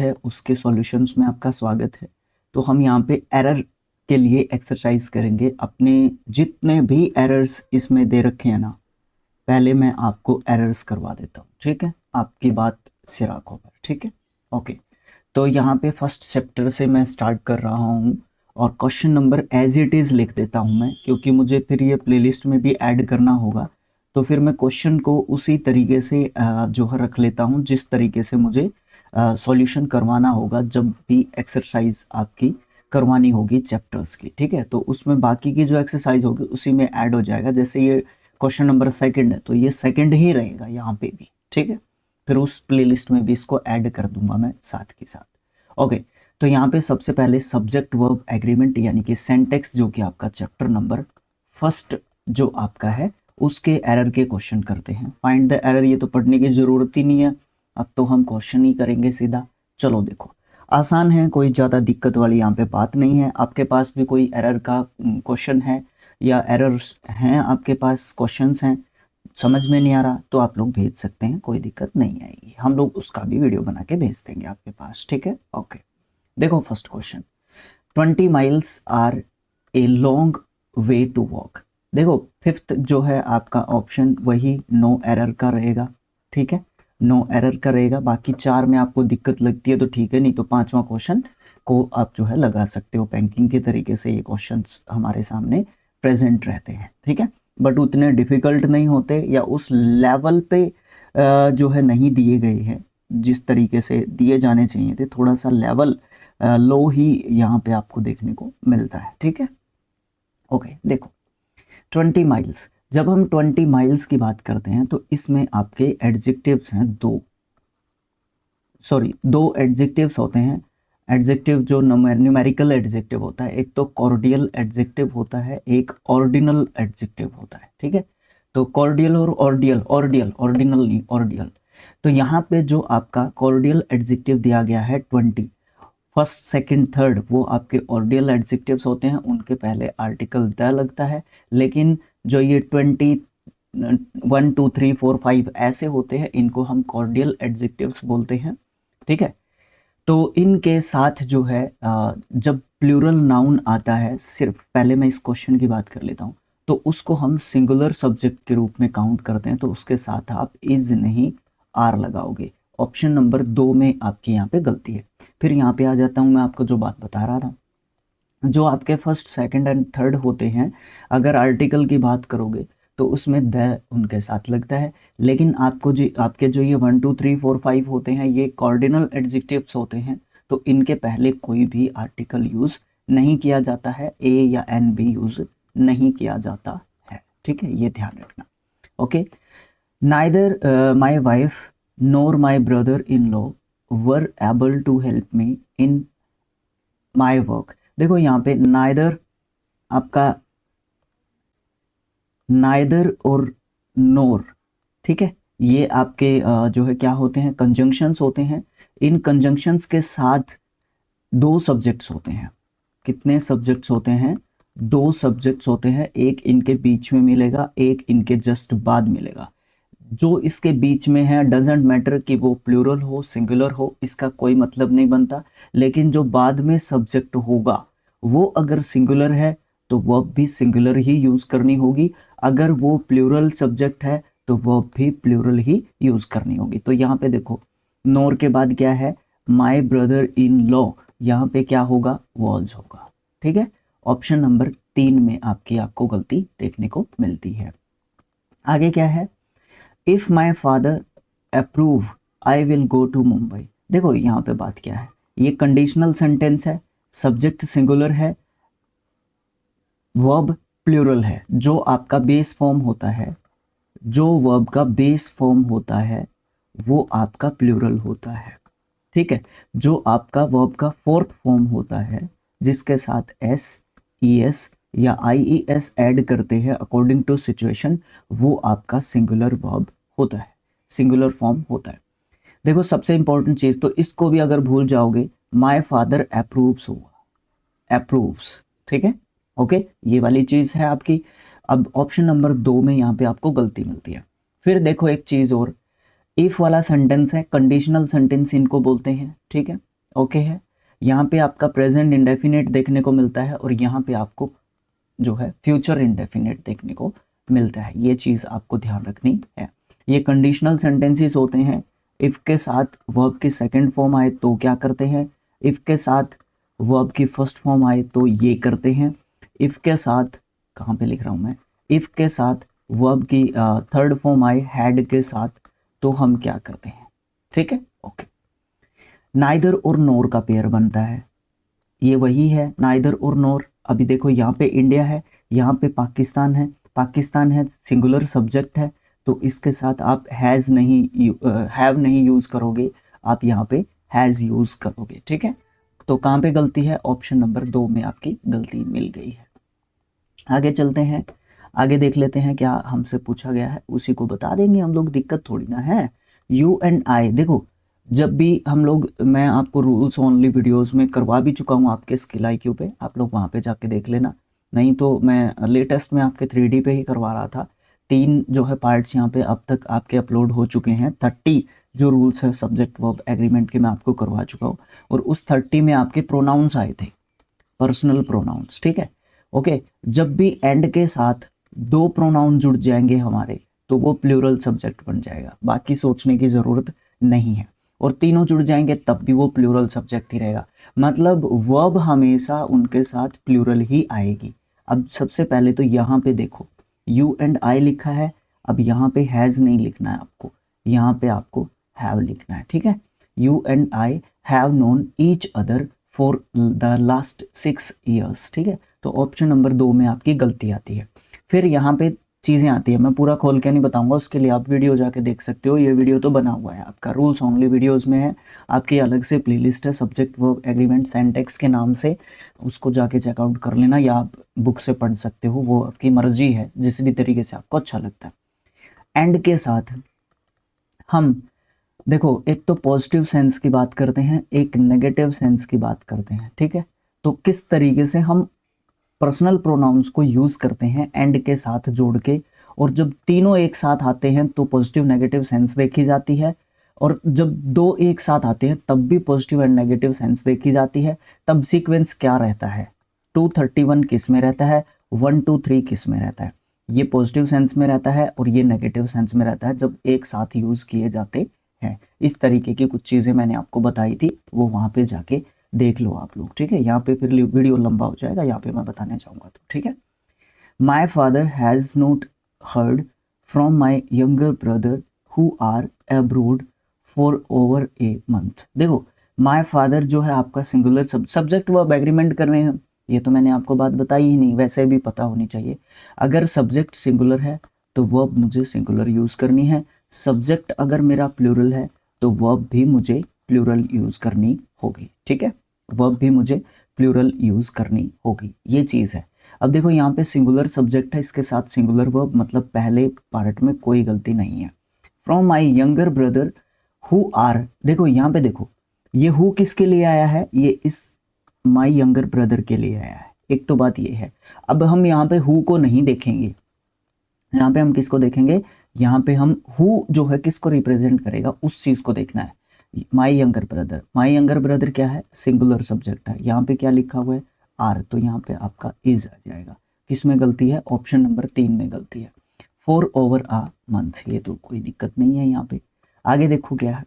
है उसके सॉल्यूशंस में आपका स्वागत है। तो हम यहाँ पे एरर के लिए एक्सरसाइज करेंगे। अपने जितने भी एरर्स इसमें दे रखे हैं ना, पहले मैं आपको एरर्स करवा देता हूँ, ठीक है? आपकी बात सिराको पर, ठीक है? ओके, तो यहाँ पे फर्स्ट चैप्टर से मैं स्टार्ट कर रहा हूँ और question number as it is लिख देता हूँ मैं, क्योंकि मुझे फिर ये प्लेलिस्ट में भी ऐड करना होगा। तो फिर मैं क्वेश्चन को उसी तरीके से जो है रख लेता हूँ जिस तरीके से मुझे सॉल्यूशन करवाना होगा जब भी एक्सरसाइज आपकी करवानी होगी चैप्टर्स की, ठीक है? तो उसमें बाकी की जो एक्सरसाइज होगी उसी में ऐड हो जाएगा। जैसे ये क्वेश्चन नंबर सेकंड है तो ये सेकंड ही रहेगा यहाँ पे भी, ठीक है? फिर उस प्लेलिस्ट में भी इसको ऐड कर दूंगा मैं साथ के साथ। ओके, तो यहाँ पे सबसे पहले सब्जेक्ट वर्ब एग्रीमेंट यानी कि सिंटैक्स, जो कि आपका चैप्टर नंबर फर्स्ट जो आपका है उसके एरर के क्वेश्चन करते हैं। फाइंड द एरर, ये तो पढ़ने की ज़रूरत ही नहीं है, अब तो हम क्वेश्चन ही करेंगे सीधा। चलो देखो, आसान है, कोई ज़्यादा दिक्कत वाली यहाँ पे बात नहीं है। आपके पास भी कोई एरर का क्वेश्चन है या एरर्स हैं आपके पास, क्वेश्चंस हैं, समझ में नहीं आ रहा तो आप लोग भेज सकते हैं, कोई दिक्कत नहीं आएगी, हम लोग उसका भी वीडियो बना के भेज देंगे आपके पास, ठीक है? ओके, देखो first question, 20 miles are a long way to walk. देखो फिफ्थ जो है आपका ऑप्शन वही नो एरर का रहेगा, ठीक है? नो एरर का रहेगा। बाकी चार में आपको दिक्कत लगती है तो ठीक है, नहीं तो पांचवा क्वेश्चन को आप जो है लगा सकते हो। बैंकिंग के तरीके से ये क्वेश्चंस हमारे सामने प्रेजेंट रहते हैं, ठीक है? बट उतने डिफ़िकल्ट नहीं होते या उस लेवल पे जो है नहीं दिए गए हैं जिस तरीके से दिए जाने चाहिए थे। थोड़ा सा लेवल लो ही यहाँ पे आपको देखने को मिलता है, ठीक है? ओके, देखो 20 माइल्स, जब हम 20 माइल्स की बात करते हैं तो इसमें आपके एडजेक्टिव्स हैं दो एडजेक्टिव्स होते हैं। एडजेक्टिव जो न्यूमेरिकल एडजेक्टिव होता है, एक तो कॉर्डियल एडजेक्टिव होता है, एक ऑर्डिनल एडजेक्टिव होता है, ठीक है? तो कॉर्डियल और ऑर्डिनल नहीं, ऑर्डियल। तो यहाँ पे जो आपका कॉर्डियल एडजेक्टिव दिया गया है 20, फर्स्ट सेकंड थर्ड, वो आपके ऑर्डियल एडजेक्टिव्स होते हैं, उनके पहले आर्टिकल द लगता है। लेकिन जो ये 20 1 2 3 4 5 ऐसे होते हैं, इनको हम कॉर्डियल एडजेक्टिव्स बोलते हैं, ठीक है? तो इनके साथ जो है जब प्लूरल नाउन आता है, सिर्फ पहले मैं इस क्वेश्चन की बात कर लेता हूँ, तो उसको हम सिंगुलर सब्जेक्ट के रूप में काउंट करते हैं। तो उसके साथ आप इज नहीं आर लगाओगे। ऑप्शन नंबर 2 में आपकी यहाँ पे गलती है। फिर यहाँ पे आ जाता हूँ मैं, आपको जो बात बता रहा था, जो आपके फर्स्ट सेकंड एंड थर्ड होते हैं, अगर आर्टिकल की बात करोगे तो उसमें द उनके साथ लगता है। लेकिन आपके जो ये 1 2 3 4 5 होते हैं, ये कॉर्डिनल एडजेक्टिव्स होते हैं, तो इनके पहले कोई भी आर्टिकल यूज़ नहीं किया जाता है, ए या एन भी यूज़ नहीं किया जाता है, ठीक है? ये ध्यान रखना। Okay, neither my wife nor my brother in law were able to help me in my work. देखो यहाँ पे नाइदर, आपका नाइदर और नोर, ठीक है? ये आपके जो है क्या होते हैं, कंजंक्शंस होते हैं। इन कंजंक्शंस के साथ दो सब्जेक्ट्स होते हैं। कितने सब्जेक्ट्स होते हैं? दो सब्जेक्ट्स होते हैं। एक इनके बीच में मिलेगा, एक इनके जस्ट बाद मिलेगा। जो इसके बीच में है, डजेंट मैटर कि वो प्लूरल हो सिंगुलर हो, इसका कोई मतलब नहीं बनता। लेकिन जो बाद में सब्जेक्ट होगा वो अगर सिंगुलर है तो वर्ब भी सिंगुलर ही यूज़ करनी होगी, अगर वो प्लूरल सब्जेक्ट है तो वर्ब भी प्लूरल ही यूज़ करनी होगी। तो यहाँ पे देखो, नोर के बाद क्या है? माई ब्रदर इन लॉ, यहाँ पे क्या होगा? वॉज होगा, ठीक है? ऑप्शन नंबर 3 में आपको गलती देखने को मिलती है। आगे क्या है? If my father approve I will go to Mumbai. देखो यहाँ पे बात क्या है, ये कंडीशनल सेंटेंस है, सब्जेक्ट सिंगुलर है, वर्ब प्लूरल है। जो आपका बेस फॉर्म होता है, जो वर्ब का बेस फॉर्म होता है वो आपका प्लूरल होता है, ठीक है? जो आपका वर्ब का फोर्थ फॉर्म होता है जिसके साथ एस, ई एस या आई ई एस ऐड करते हैं अकॉर्डिंग टू सिचुएशन, वो आपका सिंगुलर वर्ब होता है, सिंगुलर फॉर्म होता है। देखो सबसे इंपॉर्टेंट चीज़, तो इसको भी अगर भूल जाओगे, माय फादर अप्रूव्स होगा, अप्रूव्स, ठीक है? ओके, ये वाली चीज़ है आपकी। अब ऑप्शन नंबर 2 में यहाँ पे आपको गलती मिलती है। फिर देखो एक चीज़ और, इफ़ वाला सेंटेंस है, कंडीशनल सेंटेंस इनको बोलते हैं, ठीक है? ओके है। यहाँ पे आपका प्रेजेंट इंडेफिनिट देखने को मिलता है और यहाँ पे आपको जो है फ्यूचर इंडेफिनिट देखने को मिलता है। ये चीज़ आपको ध्यान रखनी है। ये कंडीशनल सेंटेंसेस होते हैं। इफ़ के साथ वर्ब की सेकंड फॉर्म आए तो क्या करते हैं, इफ़ के साथ वर्ब की फर्स्ट फॉर्म आए तो ये करते हैं, इफ़ के साथ, कहाँ पे लिख रहा हूँ मैं, इफ़ के साथ वर्ब की थर्ड फॉर्म आए हैड के साथ तो हम क्या करते हैं। ठीक है, ओके। नाइदर और नोर का पेयर बनता है, ये वही है नाइदर और नोर। अभी देखो यहाँ पे इंडिया है, यहाँ पे पाकिस्तान है, पाकिस्तान है सिंगुलर सब्जेक्ट है, तो इसके साथ आप हैज़ नहीं हैव नहीं यूज़ करोगे, आप यहाँ पे हैज़ यूज़ करोगे। ठीक है, तो कहाँ पे गलती है, ऑप्शन नंबर 2 में आपकी गलती मिल गई है। आगे चलते हैं, आगे देख लेते हैं क्या हमसे पूछा गया है, उसी को बता देंगे हम लोग, दिक्कत थोड़ी ना है। यू एंड आई, देखो जब भी हम लोग, मैं आपको रूल्स ओनली वीडियोस में करवा भी चुका हूँ आपके स्किल IQ पे, आप लोग वहाँ पे जाके देख लेना, नहीं तो मैं लेटेस्ट में आपके 3D पे ही करवा रहा था। 3 जो है पार्ट्स यहाँ पे अब तक आपके अपलोड हो चुके हैं। 30 जो रूल्स है सब्जेक्ट वर्ब एग्रीमेंट के मैं आपको करवा चुका हूँ, और उस 30 में आपके प्रोनाउंस आए थे, पर्सनल प्रोनाउंस। ठीक है, ओके। जब भी एंड के साथ 2 प्रोनाउन जुड़ जाएंगे हमारे तो वो प्लूरल सब्जेक्ट बन जाएगा, बाकी सोचने की ज़रूरत नहीं है। और तीनों जुड़ जाएंगे तब भी वो प्लूरल सब्जेक्ट ही रहेगा, मतलब वर्ब हमेशा उनके साथ प्लूरल ही आएगी। अब सबसे पहले तो यहाँ पे देखो यू एंड आई लिखा है, अब यहाँ पे हैज़ नहीं लिखना है आपको, यहाँ पे आपको हैव लिखना है। ठीक है, you and I have known each other for the last 6 years. ठीक है, तो ऑप्शन नंबर 2 में आपकी गलती आती है। फिर यहाँ पे चीज़ें आती है, मैं पूरा खोल के नहीं बताऊंगा, उसके लिए आप वीडियो जाके देख सकते हो, ये वीडियो तो बना हुआ है आपका, रूल्स ओनली वीडियोस में है, आपकी अलग से प्लेलिस्ट है सब्जेक्ट वर्ब एग्रीमेंट सिंटैक्स के नाम से, उसको जाके चेकआउट कर लेना, या आप बुक से पढ़ सकते हो, वो आपकी मर्जी है, जिस भी तरीके से आपको अच्छा लगता है। एंड के साथ हम देखो एक तो पॉजिटिव सेंस की बात करते हैं, एक नेगेटिव सेंस की बात करते हैं। ठीक है, तो किस तरीके से हम पर्सनल प्रोनाउंस को यूज़ करते हैं एंड के साथ जोड़ के, और जब तीनों एक साथ आते हैं तो पॉजिटिव नेगेटिव सेंस देखी जाती है, और जब 2 एक साथ आते हैं तब भी पॉजिटिव एंड नेगेटिव सेंस देखी जाती है। तब सीक्वेंस क्या रहता है, 231 किस में रहता है, 123 किस में रहता है, ये पॉजिटिव सेंस में रहता है और ये नेगेटिव सेंस में रहता है जब एक साथ यूज़ किए जाते हैं। इस तरीके की कुछ चीज़ें मैंने आपको बताई थी, वो वहाँ पे जाके देख लो आप लोग। ठीक है, यहाँ पे फिर वीडियो लंबा हो जाएगा, यहाँ पे मैं बताने चाहूँगा तो। ठीक है, my father has not heard from my younger brother who are abroad for over a month. देखो माई फादर जो है आपका सिंगुलर सब्जेक्ट वर्ब एग्रीमेंट कर रहे हैं, ये तो मैंने आपको बात बताई ही नहीं, वैसे भी पता होनी चाहिए। अगर सब्जेक्ट सिंगुलर है तो वर्ब मुझे सिंगुलर यूज़ करनी है, सब्जेक्ट अगर मेरा प्लूरल है तो वर्ब भी मुझे प्लूरल यूज़ करनी होगी। ठीक है, वर्ब भी मुझे प्लूरल यूज़ करनी होगी, ये चीज़ है। अब देखो यहाँ पे सिंगुलर सब्जेक्ट है, इसके साथ सिंगुलर वर्ब, मतलब पहले पार्ट में कोई गलती नहीं है। From my younger brother who are, देखो यहाँ पे देखो ये हु किसके लिए आया है, ये इस माई यंगर ब्रदर के लिए आया है, एक तो बात ये है। अब हम यहाँ पे हु को नहीं देखेंगे, यहाँ पे हम किसको देखेंगे, यहाँ पे हम हु जो है किसको रिप्रेजेंट करेगा उस चीज़ को देखना है। माई यंगर ब्रदर, माई यंगर ब्रदर क्या है, सिंगुलर सब्जेक्ट है, यहाँ पे क्या लिखा हुआ है आर, तो यहाँ पे आपका इज आ जाएगा। किस में गलती है, ऑप्शन नंबर 3 में गलती है। फॉर ओवर आ मंथ, ये तो कोई दिक्कत नहीं है यहाँ पे। आगे देखो क्या है,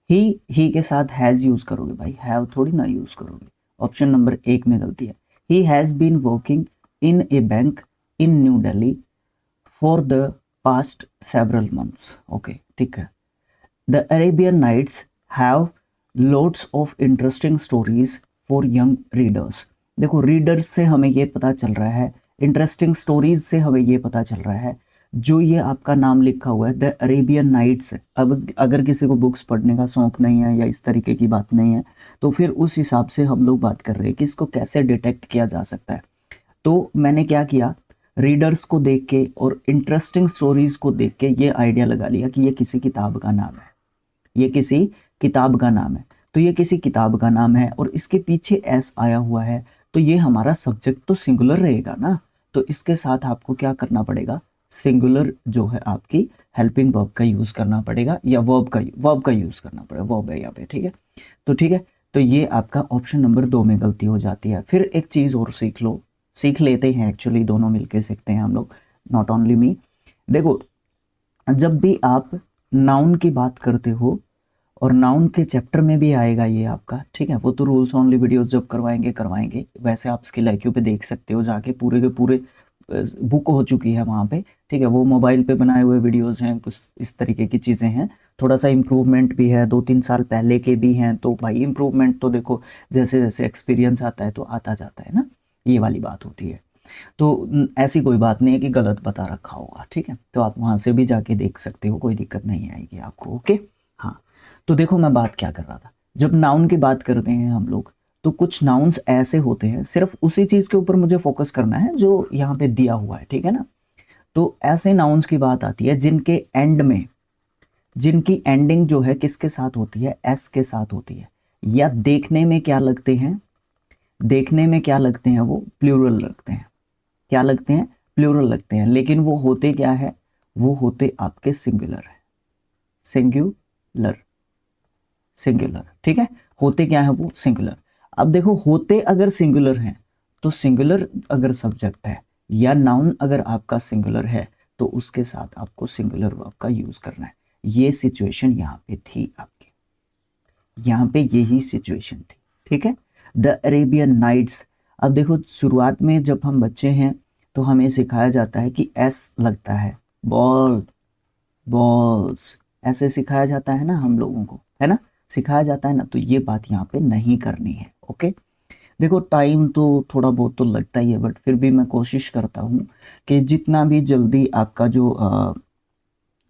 ही के साथ हैज़ यूज़ करोगे भाई, हैव थोड़ी ना यूज़ करोगे, ऑप्शन नंबर 1 में गलती है। He has been working in a bank in new Delhi for the past several months. Okay, ठीक है। The Arabian Nights have loads of interesting stories for young readers. देखो रीडर्स से हमें ये पता चल रहा है, इंटरेस्टिंग स्टोरीज से हमें ये पता चल रहा है, जो ये आपका नाम लिखा हुआ है द अरेबियन नाइट्स। अब अगर किसी को बुक्स पढ़ने का शौक नहीं है या इस तरीके की बात नहीं है तो फिर उस हिसाब से हम लोग बात कर रहे हैं कि इसको कैसे डिटेक्ट किया जा सकता है। तो मैंने क्या किया, रीडर्स को देख के और इंटरेस्टिंग स्टोरीज को देख के ये आइडिया लगा लिया कि ये किसी किताब का नाम है, ये किसी किताब का नाम है। तो ये किसी किताब का नाम है और इसके पीछे एस आया हुआ है, तो ये हमारा सब्जेक्ट तो सिंगुलर रहेगा ना, तो इसके साथ आपको क्या करना पड़ेगा, सिंगुलर जो है आपकी हेल्पिंग वर्ब का यूज़ करना पड़ेगा, या वर्ब का यूज़ करना पड़ेगा, वर्ब है यहाँ पे। ठीक है, तो ठीक है, तो ये आपका ऑप्शन नंबर 2 में गलती हो जाती है। फिर एक चीज़ और सीख लेते हैं, एक्चुअली दोनों मिलके सीखते हैं हम लोग, नॉट ओनली मी। देखो, जब भी आप नाउन की बात करते हो, और नाउन के चैप्टर में भी आएगा ये आपका, ठीक है, वो तो रूल्स ओनली वीडियोस जब करवाएंगे, वैसे आप स्किल IQ पे देख सकते हो जाके, पूरे के पूरे बुक हो चुकी है वहाँ पे, ठीक है। वो मोबाइल पे बनाए हुए वीडियोस हैं, कुछ इस तरीके की चीज़ें हैं, थोड़ा सा इम्प्रूवमेंट भी है, 2-3 साल पहले के भी हैं, तो भाई इम्प्रूवमेंट तो देखो जैसे जैसे एक्सपीरियंस आता है तो आता जाता है ना, ये वाली बात होती है। तो ऐसी कोई बात नहीं है कि गलत बता रखा होगा, ठीक है, तो आप वहाँ से भी जाके देख सकते हो, कोई दिक्कत नहीं आएगी आपको, ओके। हाँ, तो देखो मैं बात क्या कर रहा था, जब नाउन की बात करते हैं हम लोग, तो कुछ नाउन्स ऐसे होते हैं, सिर्फ उसी चीज़ के ऊपर मुझे फोकस करना है जो यहाँ पे दिया हुआ है, ठीक है ना। तो ऐसे नाउन्स की बात आती है जिनके एंड में, जिनकी एंडिंग जो है किसके साथ होती है, एस के साथ होती है, या देखने में क्या लगते हैं, देखने में क्या लगते हैं, वो प्लूरल लगते हैं, क्या लगते हैं, प्लूरल लगते हैं, लेकिन वो होते क्या है, वो होते आपके सिंगुलर है, सिंगुलर, सिंगुलर, ठीक है, होते क्या है वो सिंगुलर। अब देखो, होते अगर सिंगुलर हैं, तो सिंगुलर अगर सब्जेक्ट है या नाउन अगर आपका सिंगुलर है, तो उसके साथ आपको सिंगुलर वर्ब का यूज करना है। ये सिचुएशन यहाँ पे थी आपकी, यहाँ पे यही सिचुएशन थी, ठीक है। द अरेबियन नाइट्स, अब देखो शुरुआत में जब हम बच्चे हैं तो हमें सिखाया जाता है कि एस लगता है, बॉल, बॉल्स, ऐसे सिखाया जाता है ना हम लोगों को, है ना, सिखाया जाता है ना, तो ये बात यहाँ पे नहीं करनी है, ओके। देखो टाइम तो थोड़ा बहुत तो लगता ही है, बट फिर भी मैं कोशिश करता हूँ कि जितना भी जल्दी आपका जो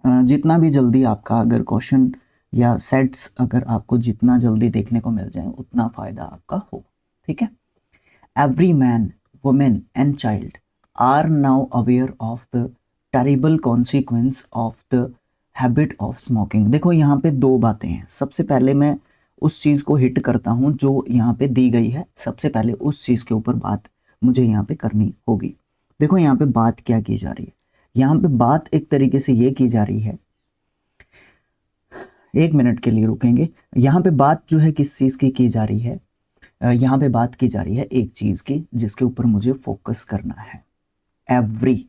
जितना भी जल्दी आपका अगर क्वेश्चन या सेट्स अगर आपको जितना जल्दी देखने को मिल जाए उतना फ़ायदा आपका हो, ठीक है। Every man, women and child are now aware of the terrible consequence of the habit of smoking. देखो यहाँ पे दो बातें हैं, सबसे पहले मैं उस चीज़ को हिट करता हूँ जो यहाँ पे दी गई है, सबसे पहले उस चीज़ के ऊपर बात मुझे यहाँ पे करनी होगी। देखो यहाँ पे बात क्या की जा रही है, यहाँ पे बात एक तरीके से ये की जा रही है, एक मिनट के लिए रुकेंगे, यहाँ पे बात जो है किस चीज़ की जा रही है, यहाँ पे बात की जा रही है एक चीज़ की जिसके ऊपर मुझे फोकस करना है, एवरी,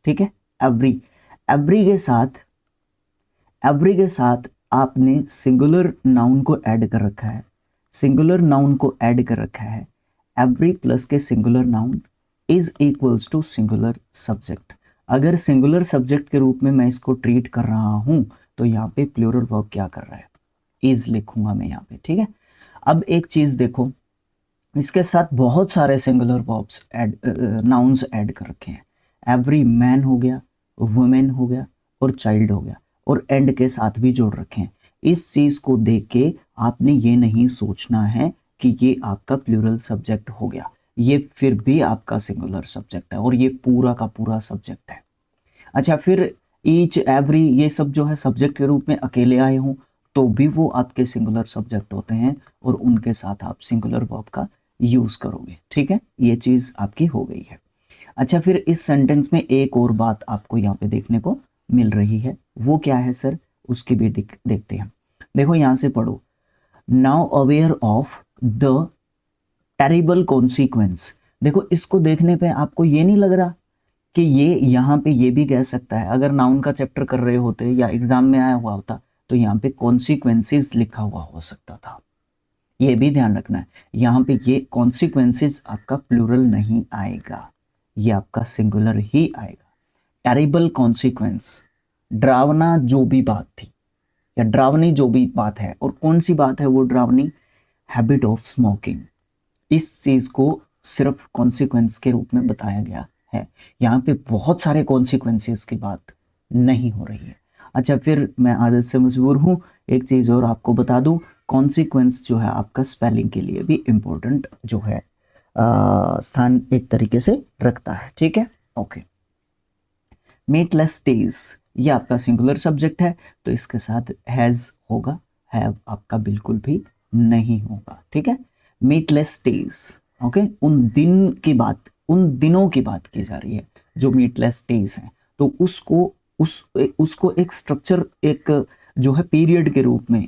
ठीक है। एवरी, एवरी के साथ, एवरी के साथ आपने सिंगुलर नाउन को ऐड कर रखा है, सिंगुलर नाउन को ऐड कर रखा है, एवरी प्लस के singular noun is equals to singular subject. अगर सिंगुलर सब्जेक्ट के रूप में मैं इसको ट्रीट कर रहा हूं, तो यहाँ पे प्लूरल वर्ब क्या कर रहा है, इज लिखूंगा मैं यहाँ पे, ठीक है। अब एक चीज देखो, इसके साथ बहुत सारे singular verbs add, nouns add कर रखे हैं, एवरी मैन हो गया, वुमेन हो गया, और चाइल्ड हो गया, और एंड के साथ भी जोड़ रखे हैं। इस चीज को देख के आपने ये नहीं सोचना है कि ये आपका प्लूरल सब्जेक्ट हो गया, ये फिर भी आपका सिंगुलर सब्जेक्ट है, और ये पूरा का पूरा सब्जेक्ट है। अच्छा, फिर ईच, एवरी, ये सब जो है सब्जेक्ट के रूप में अकेले आए हों तो भी वो आपके सिंगुलर सब्जेक्ट होते हैं, और उनके साथ आप सिंगुलर वर्ब का यूज करोगे, ठीक है, ये चीज आपकी हो गई है। अच्छा, फिर इस सेंटेंस में एक और बात आपको यहाँ पे देखने को मिल रही है, वो क्या है सर, उसकी भी देखते हैं। देखो यहाँ से पढ़ो, now aware of the terrible consequence. देखो इसको देखने पे आपको ये नहीं लग रहा कि ये यहाँ पे ये भी कह सकता है, अगर नाउन का चैप्टर कर रहे होते या एग्जाम में आया हुआ होता तो यहाँ पे कॉन्सिक्वेंसेस लिखा हुआ हो सकता था, ये भी ध्यान रखना है। यहाँ पे ये कॉन्सिक्वेंसेस आपका प्लूरल नहीं आएगा, ये आपका सिंगुलर ही आएगा। टेरिबल कॉन्सिक्वेंस, डरावना जो भी बात थी या डरावनी जो भी बात है, और कौन सी बात है वो डरावनी, हैबिट ऑफ स्मोकिंग, इस चीज को सिर्फ कॉन्सिक्वेंस के रूप में बताया गया है, यहाँ पे बहुत सारे कॉन्सिक्वेंसेस की बात नहीं हो रही है। अच्छा, फिर मैं आदत से मजबूर हूँ, एक चीज़ और आपको बता दूँ, कॉन्सिक्वेंस जो है आपका स्पेलिंग के लिए भी इम्पोर्टेंट जो है स्थान एक तरीके से रखता है, ठीक है, ओके। मीटलेस डेज, ये आपका सिंगुलर सब्जेक्ट है, तो इसके साथ हैज़ होगा, हैव आपका बिल्कुल भी नहीं होगा, ठीक है। मीटलेस डेज, ओके, उन दिन की बात, उन दिनों की बात की जा रही है जो मीटलेस डेज हैं, तो उसको एक स्ट्रक्चर, एक जो है पीरियड के रूप में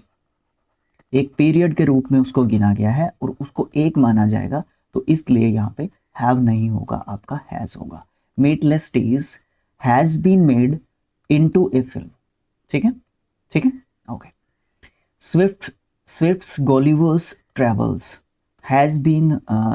एक पीरियड के रूप में उसको गिना गया है और उसको एक माना जाएगा, तो इसलिए यहाँ पे हैव नहीं होगा, आपका हैज होगा। Meatless teas has been made into a film. ठीक है, ठीक है, okay. Swift's Gulliver's Travels has been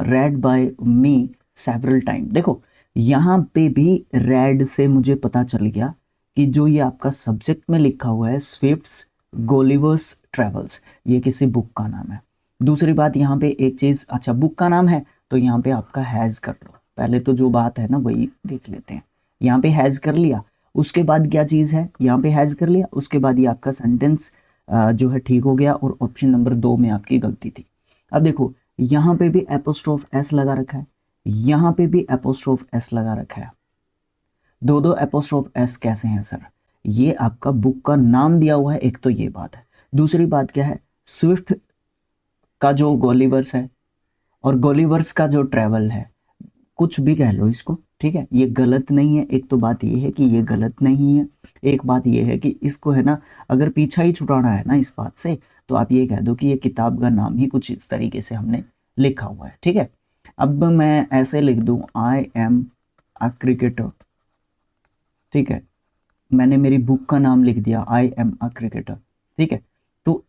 read by me several time. देखो यहाँ पे भी रेड से मुझे पता चल गया कि जो ये आपका सब्जेक्ट में लिखा हुआ है स्विफ्ट्स गॉलिवर्स ट्रेवल्स, ये किसी बुक का नाम है। दूसरी बात यहाँ पे एक चीज़, अच्छा बुक का नाम है तो यहाँ पे आपका हैज़ कर लो। पहले तो जो बात है ना वही देख लेते हैं। यहाँ पे हैज़ कर लिया, उसके बाद क्या चीज़ है, यहाँ पे हैज़ कर लिया, उसके बाद ये आपका सेंटेंस जो है ठीक हो गया और ऑप्शन नंबर 2 में आपकी गलती थी। अब देखो यहाँ पे भी एपोस्ट्रोफ एस लगा रखा है, यहाँ पे भी एपोस्ट्रोफ एस लगा रखा है। दो एपोस्ट्रोफ एस कैसे हैं सर? ये आपका बुक का नाम दिया हुआ है, एक तो ये बात है। दूसरी बात क्या है, स्विफ्ट का जो गॉलिवर्स है और गॉलिवर्स का जो ट्रैवल है, कुछ भी कह लो इसको, ठीक है, ये गलत नहीं है। एक तो बात ये है कि ये गलत नहीं है, एक बात ये है कि इसको है ना अगर पीछा ही छुड़ाना है ना इस बात से, तो आप ये कह दो कि ये किताब का नाम ही कुछ इस तरीके से हमने लिखा हुआ है। ठीक है, अब मैं ऐसे लिख दूं आई एम अ क्रिकेटर, ठीक है, मैंने मेरी बुक का नाम लिख दिया आई एम अ क्रिकेटर। ठीक है, तो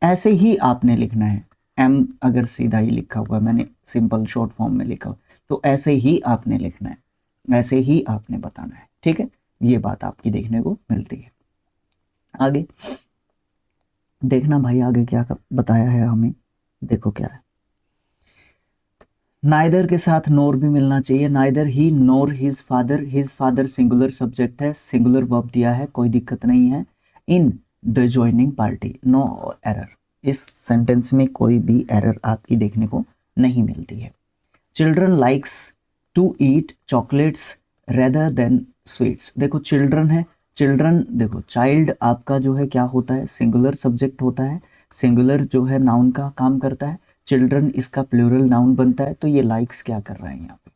ऐसे ही आपने लिखना है। एम अगर सीधा ही लिखा हुआ है, मैंने सिंपल शॉर्ट फॉर्म में लिखा हुआ, तो ऐसे ही आपने लिखना है, ऐसे ही आपने बताना है। ठीक है, ये बात आपकी देखने को मिलती है। आगे देखना भाई, आगे क्या बताया है हमें, देखो क्या है। नाइदर के साथ नोर भी मिलना चाहिए, neither he nor his father singular subject है, सिंगुलर वर्ब दिया है, कोई दिक्कत नहीं है। In the joining party no error, इस सेंटेंस में कोई भी एरर आपकी देखने को नहीं मिलती है। Children likes to eat chocolates rather than sweets. देखो चिल्ड्रन है, चिल्ड्रन देखो चाइल्ड आपका जो है क्या होता है, सिंगुलर सब्जेक्ट होता है, सिंगुलर जो है नाउन का काम करता है, चिल्ड्रन इसका प्लूरल नाउन बनता है। तो ये लाइक्स क्या कर रहा है यहाँ पे,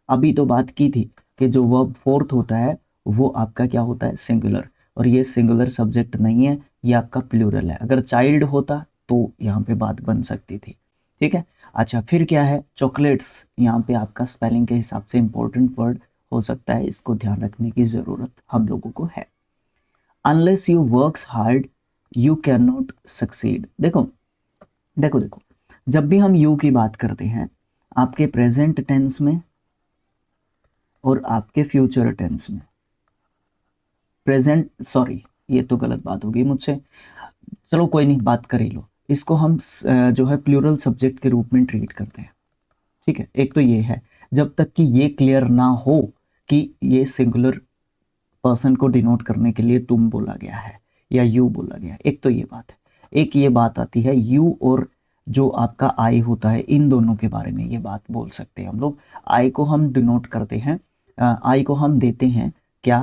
अभी तो बात की थी कि जो वर्ब फोर्थ होता है वो आपका क्या होता है, सिंगुलर, और ये सिंगुलर सब्जेक्ट नहीं है, ये आपका प्लूरल है। अगर चाइल्ड होता तो यहाँ पे बात बन सकती थी। ठीक है, अच्छा फिर क्या है, चॉकलेट्स, यहाँ पे आपका स्पेलिंग के हिसाब से इंपॉर्टेंट वर्ड हो सकता है, इसको ध्यान रखने की ज़रूरत हम लोगों को है। Unless you works hard you can not succeed. देखो देखो देखो, जब भी हम यू की बात करते हैं आपके प्रेजेंट टेंस में और आपके फ्यूचर टेंस में, प्रेजेंट सॉरी ये तो गलत बात होगी मुझसे, चलो कोई नहीं, बात कर ही लो, इसको हम जो है प्लूरल सब्जेक्ट के रूप में ट्रीट करते हैं। ठीक है, एक तो ये है, जब तक कि ये क्लियर ना हो कि ये सिंगुलर पर्सन को डिनोट करने के लिए तुम बोला गया है या यू बोला गया है, एक तो ये बात है। एक ये बात आती है यू और जो आपका आई होता है, इन दोनों के बारे में ये बात बोल सकते हैं हम लोग। आई को हम डिनोट करते हैं, आई को हम देते हैं क्या,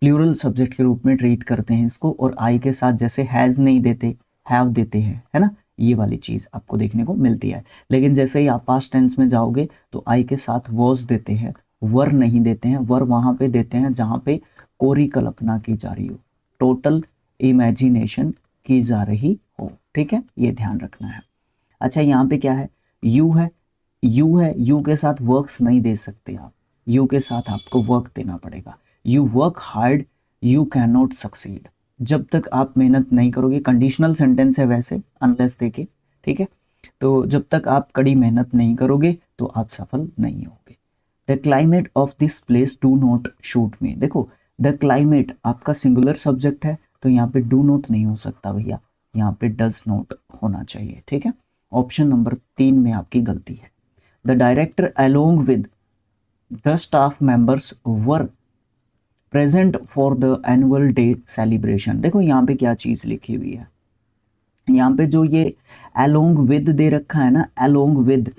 प्लूरल सब्जेक्ट के रूप में ट्रीट करते हैं इसको, और आई के साथ जैसे हैज़ नहीं देते, हैव देते हैं, है ना, ये वाली चीज़ आपको देखने को मिलती है। लेकिन जैसे ही आप पास्ट टेंस में जाओगे तो आई के साथ वॉज देते हैं, वर नहीं देते हैं। वर वहाँ पे देते हैं जहाँ पे कोरी कल्पना की जा रही हो, टोटल इमेजिनेशन की जा रही हो। ठीक है, ये ध्यान रखना है। अच्छा यहाँ पे क्या है, यू है, यू है, यू के साथ वर्क्स नहीं दे सकते आप, यू के साथ आपको वर्क देना पड़ेगा। You work hard you can not succeed, जब तक आप मेहनत नहीं करोगे, कंडीशनल सेंटेंस है वैसे अनलेस देके, ठीक है, तो जब तक आप कड़ी मेहनत नहीं करोगे तो आप सफल नहीं होगे। The climate of this place do not shoot मी। देखो द क्लाइमेट आपका सिंगुलर सब्जेक्ट है, तो यहाँ पे डू नॉट नहीं हो सकता भैया, यहाँ पे डज नॉट होना चाहिए। ठीक है, ऑप्शन नंबर 3 में आपकी गलती है। The director along with the staff members were present for the annual day celebration. देखो यहाँ पे क्या चीज़ लिखी हुई है, यहाँ पे जो ये अलोंग विद दे रखा है ना, अलोंग विद,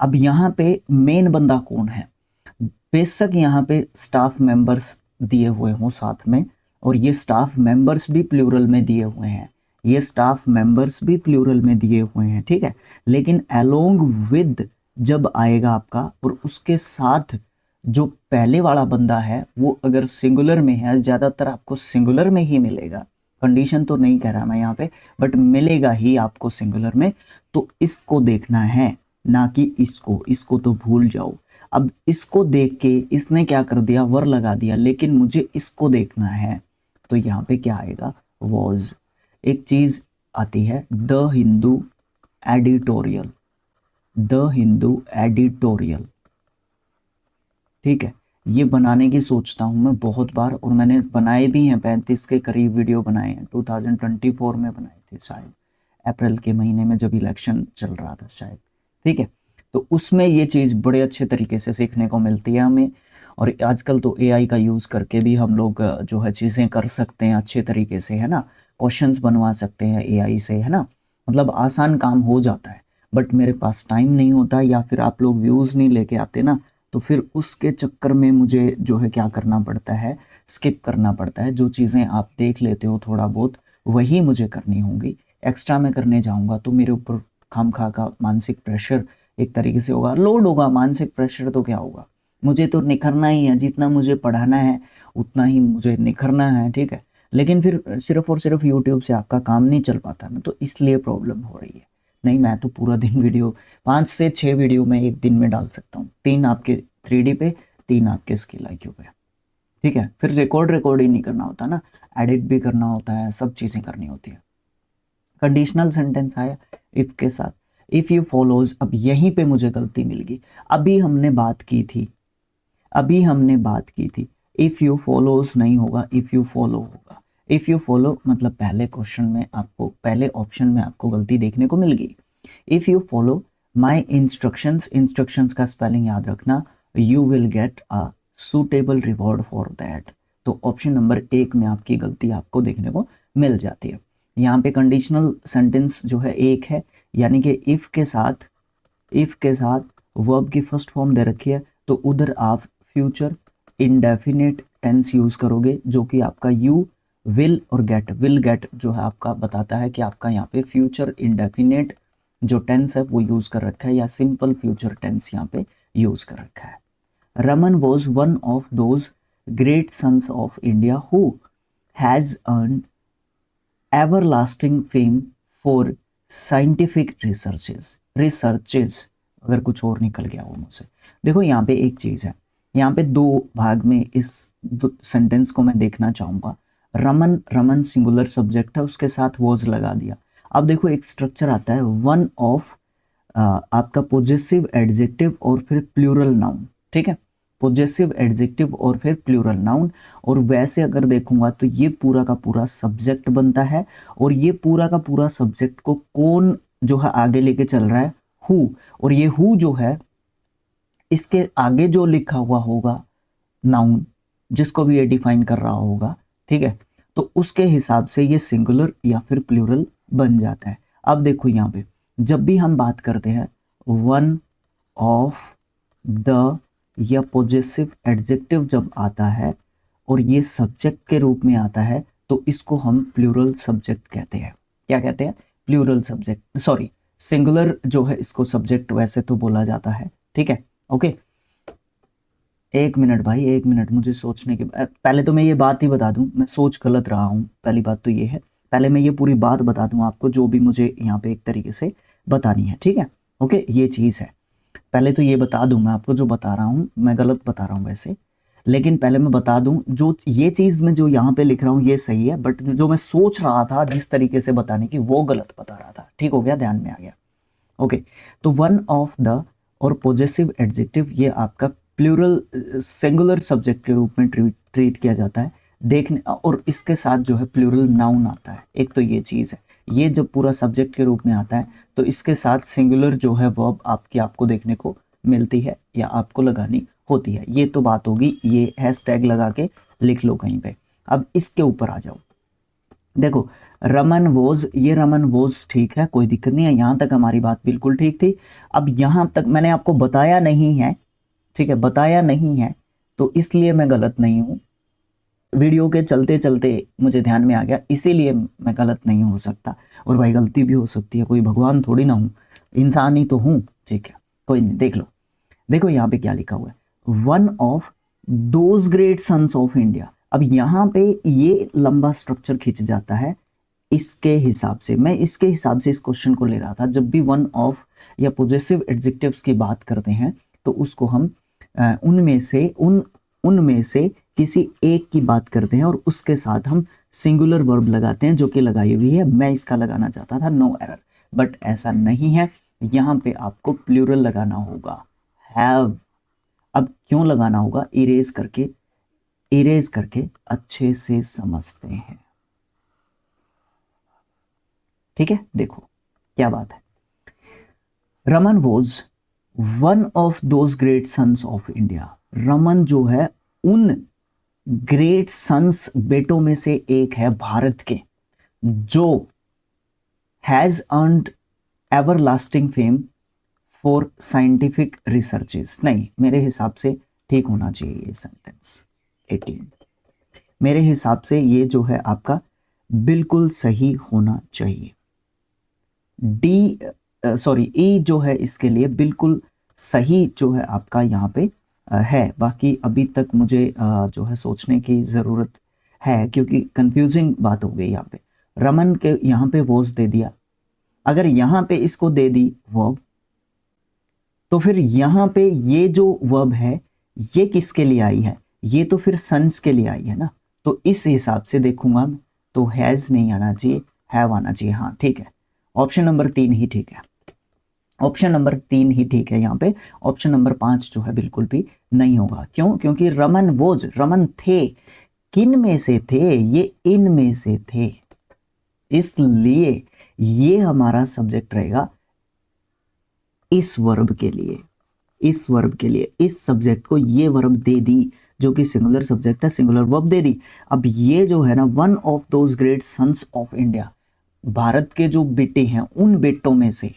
अब यहाँ पे मेन बंदा कौन है, बेशक यहाँ पे स्टाफ मेंबर्स दिए हुए हों साथ में, और ये स्टाफ मेंबर्स भी प्लूरल में दिए हुए हैं, ये स्टाफ मेंबर्स भी प्लूरल में दिए हुए हैं, ठीक है, लेकिन अलोंग विद जब आएगा आपका और उसके साथ जो पहले वाला बंदा है वो अगर सिंगुलर में है, ज़्यादातर आपको सिंगुलर में ही मिलेगा, कंडीशन तो नहीं कह रहा मैं यहाँ पे, बट मिलेगा ही आपको सिंगुलर में। तो इसको देखना है, ना कि इसको, इसको तो भूल जाओ। अब इसको देख के इसने क्या कर दिया, वर लगा दिया, लेकिन मुझे इसको देखना है, तो यहाँ पे क्या आएगा, वॉज। एक चीज आती है the Hindu editorial, the Hindu editorial, ठीक है। ये बनाने की सोचता हूँ मैं बहुत बार, और मैंने बनाए भी हैं, 35 के करीब वीडियो बनाए हैं, 2024 में बनाए थे शायद, अप्रैल के महीने में जब इलेक्शन चल रहा था शायद, ठीक है। तो उसमें ये चीज़ बड़े अच्छे तरीके से सीखने को मिलती है हमें। और आजकल तो एआई का यूज़ करके भी हम लोग जो है चीज़ें कर सकते हैं अच्छे तरीके से, है ना। क्वेश्चंस बनवा सकते हैं एआई से, है ना, मतलब आसान काम हो जाता है। बट मेरे पास टाइम नहीं होता, या फिर आप लोग व्यूज़ नहीं लेके आते ना, तो फिर उसके चक्कर में मुझे जो है क्या करना पड़ता है, स्किप करना पड़ता है। जो चीज़ें आप देख लेते हो थोड़ा बहुत, वही मुझे करनी होंगी। एक्स्ट्रा में करने जाऊंगा तो मेरे ऊपर खामखा का मानसिक प्रेशर एक तरीके से होगा, लोड होगा। मानसिक प्रेशर तो क्या होगा, मुझे तो निखरना ही है, जितना मुझे पढ़ाना है उतना ही मुझे निखरना है, ठीक है। लेकिन फिर सिर्फ और सिर्फ यूट्यूब से आपका काम नहीं चल पाता ना, तो इसलिए प्रॉब्लम हो रही है। नहीं, मैं तो पूरा दिन वीडियो 5 से 6 वीडियो मैं एक दिन में डाल सकता हूँ, 3 आपके 3D पे, 3 आपके स्किल IQ पे, ठीक है। फिर रिकॉर्ड ही नहीं करना होता ना, एडिट भी करना होता है, सब चीज़ें करनी होती है। कंडीशनल सेंटेंस आया इफ के साथ, इफ यू फॉलोज। अब यहीं पे मुझे गलती मिल गई। अभी हमने बात की थी, इफ यू फॉलोज नहीं होगा, इफ यू फॉलो होगा। इफ यू फॉलो मतलब पहले क्वेश्चन में आपको, पहले ऑप्शन में आपको गलती देखने को मिल गई। If you follow my instructions, instructions का स्पेलिंग याद रखना, you will get a suitable reward for that. तो ऑप्शन नंबर 1 में आपकी गलती आपको देखने को मिल जाती है। यहाँ पे कंडीशनल सेंटेंस जो है एक है, यानी कि इफ के साथ वर्ब की फर्स्ट फॉर्म दे रखी है, तो उधर आप फ्यूचर इंडेफिनिट टेंस यूज करोगे, जो कि आपका यू विल और गेट जो है आपका बताता है कि आपका यहाँ पे फ्यूचर इंडेफिनिट जो टेंस है वो यूज कर रखा है, या सिंपल फ्यूचर टेंस यहाँ पे यूज कर रखा है। Raman was one of those great sons of India who has earn everlasting fame for scientific researches. अगर कुछ और निकल गया हो मुझसे। देखो यहाँ पे एक चीज़ है, यहाँ पे 2 भाग में इस सेंटेंस को मैं देखना चाहूँगा। रमन सिंगुलर सब्जेक्ट है, उसके साथ वॉज लगा दिया। अब देखो एक स्ट्रक्चर आता है, वन ऑफ आपका पोजेसिव एडजेक्टिव और फिर प्लूरल नाउन, ठीक है। पोजेसिव एडजेक्टिव और फिर प्लूरल नाउन, और वैसे अगर देखूंगा तो ये पूरा का पूरा सब्जेक्ट बनता है, और ये पूरा का पूरा सब्जेक्ट को कौन जो है आगे लेके चल रहा है, हु। और ये हु जो है, इसके आगे जो लिखा हुआ होगा नाउन, जिसको भी ये डिफाइन कर रहा होगा, ठीक है, तो उसके हिसाब से ये सिंगुलर या फिर प्लूरल बन जाता है। अब देखो यहाँ पे जब भी हम बात करते हैं वन ऑफ द या पोजेसिव एडजेक्टिव जब आता है और ये सब्जेक्ट के रूप में आता है, तो इसको हम प्लूरल सब्जेक्ट कहते हैं। क्या कहते हैं? प्लूरल सब्जेक्ट, सॉरी सिंगुलर जो है इसको सब्जेक्ट वैसे तो बोला जाता है, ठीक है। ओके, 1 मिनट भाई, 1 मिनट, मुझे सोचने के पहले तो मैं ये बात ही बता दूं, मैं सोच गलत रहा हूं। पहली बात तो ये है, पहले मैं ये पूरी बात बता दूं आपको, जो भी मुझे यहाँ पे एक तरीके से बतानी है, ठीक है। ओके, ये चीज़ है, पहले तो ये बता दूं मैं आपको, जो बता रहा हूँ मैं गलत बता रहा हूँ वैसे, लेकिन पहले मैं बता दूं जो ये चीज़ मैं जो यहाँ पे लिख रहा हूँ ये सही है, बट जो मैं सोच रहा था जिस तरीके से बताने की वो गलत बता रहा था। ठीक हो गया, ध्यान में आ गया। ओके, तो वन ऑफ द और पॉजेसिव एडजेक्टिव ये आपका प्लूरल सिंगुलर सब्जेक्ट के रूप में ट्रीट किया जाता है देखने, और इसके साथ जो है प्लूरल नाउन आता है। एक तो ये चीज़ है, ये जब पूरा सब्जेक्ट के रूप में आता है तो इसके साथ सिंगुलर जो है वर्ब आपको देखने को मिलती है या आपको लगानी होती है। ये तो बात होगी, ये हैशटैग लगा के लिख लो कहीं पे। अब इसके ऊपर आ जाओ, देखो रमन वोज, ये रमन वोज ठीक है, कोई दिक्कत नहीं है, यहाँ तक हमारी बात बिल्कुल ठीक थी। अब यहाँ तक मैंने आपको बताया नहीं है, ठीक है, बताया नहीं है, तो इसलिए मैं गलत नहीं हूँ। वीडियो के चलते चलते मुझे ध्यान में आ गया, इसीलिए मैं गलत नहीं हो सकता। और भाई गलती भी हो सकती है, कोई भगवान थोड़ी ना हूँ, इंसान ही तो हूँ, ठीक है, कोई नहीं। देख लो, देखो यहाँ पे क्या लिखा हुआ है, one of those great sons of India. अब यहाँ पे ये लंबा स्ट्रक्चर खींच जाता है इसके हिसाब से। मैं इसके हिसाब से इस क्वेश्चन को ले रहा था। जब भी वन ऑफ या पोजेसिव एडजेक्टिव्स की बात करते हैं तो उसको हम उनमें से किसी एक की बात करते हैं और उसके साथ हम सिंगुलर वर्ब लगाते हैं, जो कि लगाई हुई है। मैं इसका लगाना चाहता था नो एरर, बट ऐसा नहीं है। यहाँ पे आपको प्लूरल लगाना होगा, हैव। अब क्यों लगाना होगा? इरेज करके अच्छे से समझते हैं। ठीक है, देखो क्या बात है। Raman was one of those great sons of India. Raman जो है उन ग्रेट सन्स, बेटों में से एक है भारत के, जो has earned ever lasting fame for scientific researches. नहीं, मेरे हिसाब से ठीक होना चाहिए ये सेंटेंस 18। मेरे हिसाब से ये जो है आपका बिल्कुल सही होना चाहिए। ई जो है इसके लिए बिल्कुल सही जो है आपका यहाँ पे है। बाकी अभी तक मुझे जो है सोचने की ज़रूरत है, क्योंकि कंफ्यूजिंग बात हो गई यहाँ पे। रमन के यहाँ पे वॉज दे दिया, अगर यहाँ पे इसको दे दी वर्ब, तो फिर यहाँ पे ये जो वर्ब है ये किसके लिए आई है? ये तो फिर सन्स के लिए आई है ना। तो इस हिसाब से देखूंगा मैं, तो हैज़ नहीं आना चाहिए, हैव आना चाहिए। हाँ ठीक है, ऑप्शन नंबर 3 ही ठीक है। ऑप्शन नंबर 3 ही ठीक है यहाँ पे। ऑप्शन नंबर 5 जो है बिल्कुल भी नहीं होगा। क्यों? क्योंकि रमन वोज, रमन थे, किन में से थे? ये इन में से थे, इसलिए ये हमारा सब्जेक्ट रहेगा इस वर्ब के लिए। इस वर्ब के लिए इस सब्जेक्ट को ये वर्ब दे दी, जो कि सिंगुलर सब्जेक्ट है, सिंगुलर वर्ब दे दी। अब ये जो है ना, one of those great sons of India, Bharat के जो बेटे हैं उन बेटों में से,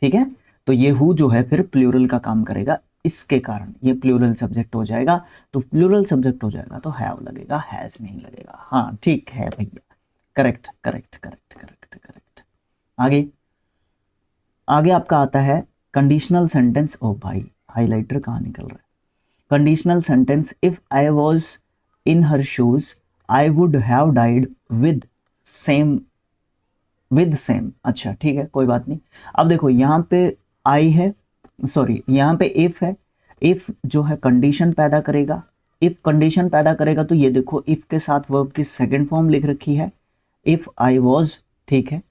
ठीक है। तो ये हु जो है फिर प्लूरल का काम करेगा, इसके कारण ये प्लूरल सब्जेक्ट हो जाएगा। तो प्लूरल सब्जेक्ट हो जाएगा तो हैव लगेगा, हैज नहीं लगेगा। हाँ ठीक है भैया, correct correct correct correct correct. आगे आगे आपका आता है कंडीशनल सेंटेंस। ओ भाई, हाइलाइटर कहाँ निकल रहा है? Conditional sentence, if I was in her shoes I would have died with same. अच्छा ठीक है, कोई बात नहीं। अब देखो यहाँ पे आई है, सॉरी यहाँ पे इफ है। इफ जो है कंडीशन पैदा करेगा। इफ कंडीशन पैदा करेगा तो ये देखो इफ के साथ वर्ब की सेकंड फॉर्म लिख रखी है, इफ आई वॉज, ठीक है,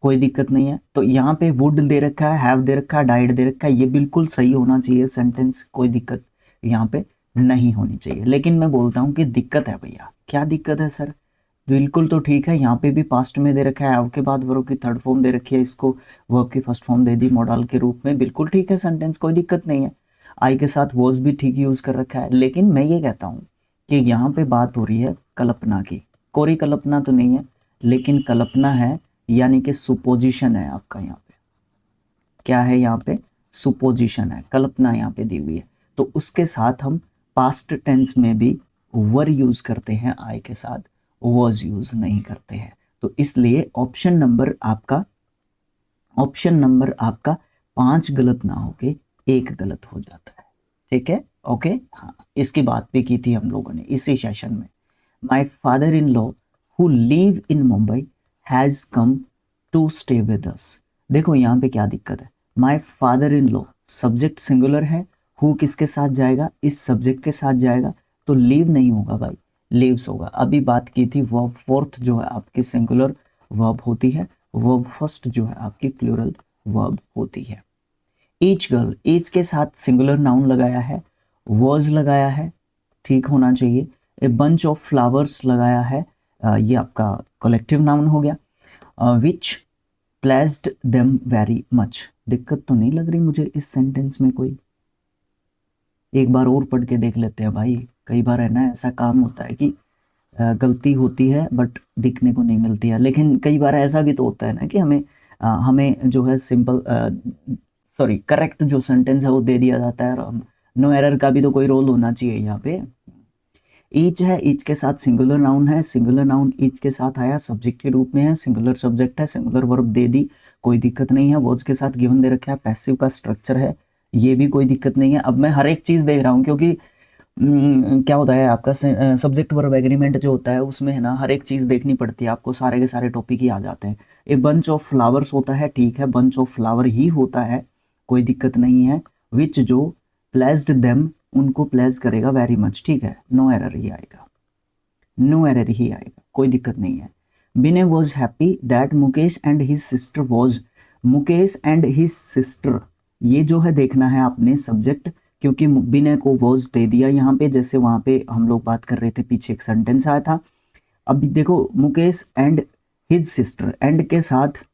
कोई दिक्कत नहीं है। तो यहाँ पे वुड दे रखा है, हैव दे रखा है, डाइड दे रखा है, ये बिल्कुल सही होना चाहिए सेंटेंस, कोई दिक्कत यहाँ पे नहीं होनी चाहिए। लेकिन मैं बोलता हूँ कि दिक्कत है भैया। क्या दिक्कत है सर? बिल्कुल तो ठीक है, यहाँ पे भी पास्ट में दे रखा है, हैव के बाद वर्ब की थर्ड फॉर्म दे रखी है, इसको वर्ब की फर्स्ट फॉर्म दे दी मॉडल के रूप में, बिल्कुल ठीक है सेंटेंस, कोई दिक्कत नहीं है। आई के साथ वॉज भी ठीक यूज कर रखा है। लेकिन मैं ये कहता हूँ कि यहाँ पे बात हो रही है कल्पना की, कोरी कल्पना तो नहीं है, लेकिन कल्पना है, यानी कि सुपोजिशन है आपका। यहाँ पे क्या है? यहाँ पे सुपोजिशन है, कल्पना यहाँ पे दी हुई है। तो उसके साथ हम पास्ट टेंस में भी वर यूज करते हैं, आई के साथ वॉज यूज नहीं करते हैं। तो इसलिए ऑप्शन नंबर आपका 5 गलत ना होके 1 गलत हो जाता है। ठीक है, ओके। हाँ, इसकी बात भी की थी हम लोगों ने इसी सेशन में। My father in law who live in Mumbai has come to stay with us. देखो यहाँ पे क्या दिक्कत है, my father in law subject singular है, हु किसके साथ जाएगा? इस सब्जेक्ट के साथ जाएगा, तो लीव नहीं होगा भाई, लीव्स होगा। अभी बात की थी वर्ब फोर्थ जो है आपकी सिंगुलर वर्ब होती है, वर्ब फर्स्ट जो है आपकी प्लूरल वर्ब होती है। ईच गर्ल, ईच के साथ सिंगुलर नाउन लगाया है, वर्ज लगाया है, ठीक होना चाहिए। ए बंच ऑफ फ्लावर्स लगाया है, ये आपका कलेक्टिव नाउन हो गया। विच प्लेस्ड देम वेरी मच, दिक्कत तो नहीं लग रही मुझे इस सेंटेंस में कोई। एक बार और पढ़ के देख लेते हैं भाई, कई बार है ना ऐसा काम होता है कि गलती होती है बट दिखने को नहीं मिलती है। लेकिन कई बार ऐसा भी तो होता है ना कि हमें जो है सिंपल करेक्ट जो सेंटेंस है वो दे दिया जाता है, और नो एरर का भी तो कोई रोल होना चाहिए यहाँ पे। ईच है, ईच के साथ सिंगुलर नाउन है, सिंगुलर नाउन ईच के साथ आया, सब्जेक्ट के रूप में है, सिंगुलर सब्जेक्ट है, सिंगुलर वर्ब दे दी, कोई दिक्कत नहीं है। वर्ड्स के साथ गिवन दे रखा है, पैसिव का स्ट्रक्चर है, ये भी कोई दिक्कत नहीं है। अब मैं हर एक चीज़ देख रहा हूँ, क्योंकि क्या होता है आपका सब्जेक्ट वर्ब एग्रीमेंट जो होता है उसमें है ना हर एक चीज़ देखनी पड़ती है आपको, सारे के सारे टॉपिक ही आ जाते हैं। ए बंच ऑफ फ्लावर्स होता है, ठीक है, बंच ऑफ फ्लावर ही होता है, कोई दिक्कत नहीं है। विच जो प्लेस्ड देम, उनको प्लेस करेगा वेरी मच, ठीक है, नो एरर ही आएगा, नो एरर ही आएगा, कोई दिक्कत नहीं है। बिने was happy that Mukesh and his sister was, Mukesh and his sister, ये जो है देखना है आपने सब्जेक्ट, क्योंकि बिने को वॉज दे दिया यहाँ पे, जैसे वहां पे हम लोग बात कर रहे थे, पीछे एक सेंटेंस आया था। अब देखो Mukesh and his sister, and के साथ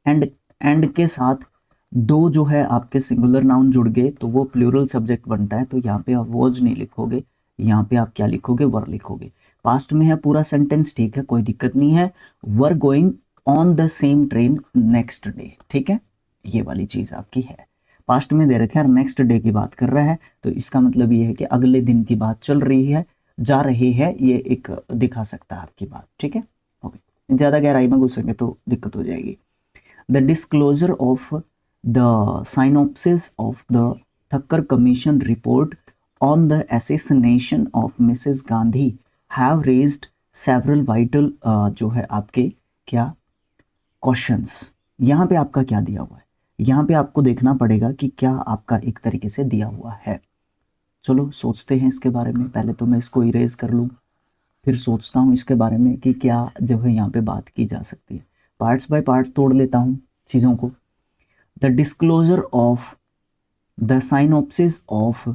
एंड के साथ दो जो है आपके सिंगुलर नाउन जुड़ गए तो वो प्लूरल सब्जेक्ट बनता है। तो यहाँ पे आप वॉज नहीं लिखोगे, यहाँ पे आप क्या लिखोगे, वर लिखोगे। पास्ट में है पूरा सेंटेंस, ठीक है, कोई दिक्कत नहीं है। Were going on the same train next day, ठीक है, ये वाली चीज आपकी है। पास्ट में दे रखा है, नेक्स्ट डे की बात कर रहा है, तो इसका मतलब ये है कि अगले दिन की बात चल रही है, जा रही है, ये एक दिखा सकता है आपकी बात, ठीक है। ओके, ज्यादा गहराई में घुसेंगे तो दिक्कत हो जाएगी। The disclosure of the synopsis of the Thakkar Commission report on the assassination of Mrs. Gandhi have raised several vital जो है आपके क्या क्वेश्चंस। यहाँ पे आपका क्या दिया हुआ है, यहाँ पे आपको देखना पड़ेगा कि क्या आपका एक तरीके से दिया हुआ है। चलो सोचते हैं इसके बारे में, पहले तो मैं इसको इरेज कर लूँ, फिर सोचता हूँ इसके बारे में कि क्या जो है यहाँ पे बात की जा सकती है। पार्ट्स बाय पार्ट्स तोड़ लेता हूँ चीज़ों को। The disclosure of the synopsis of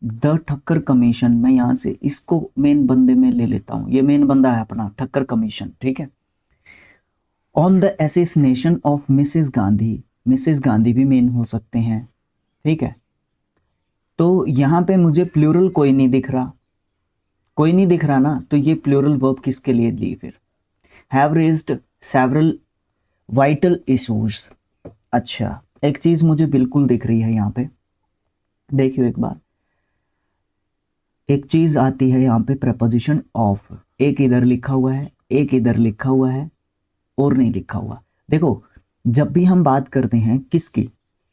the Thakkar commission, मैं यहाँ से इसको मेन बंदे में ले लेता हूँ, ये मेन बंदा है अपना ठक्कर कमीशन, ठीक है। On the assassination of Mrs Gandhi, Mrs Gandhi भी मेन हो सकते हैं, ठीक है। तो यहाँ पे मुझे प्लूरल कोई नहीं दिख रहा, कोई नहीं दिख रहा ना, तो ये प्लूरल वर्ब किसके लिए ली फिर। Have raised several vital issues, अच्छा एक चीज मुझे बिल्कुल दिख रही है यहाँ पे, देखियो एक बार, एक चीज आती है यहाँ पे प्रपोजिशन ऑफ, एक इधर लिखा हुआ है, एक इधर लिखा हुआ है और नहीं लिखा हुआ। देखो जब भी हम बात करते हैं किसकी,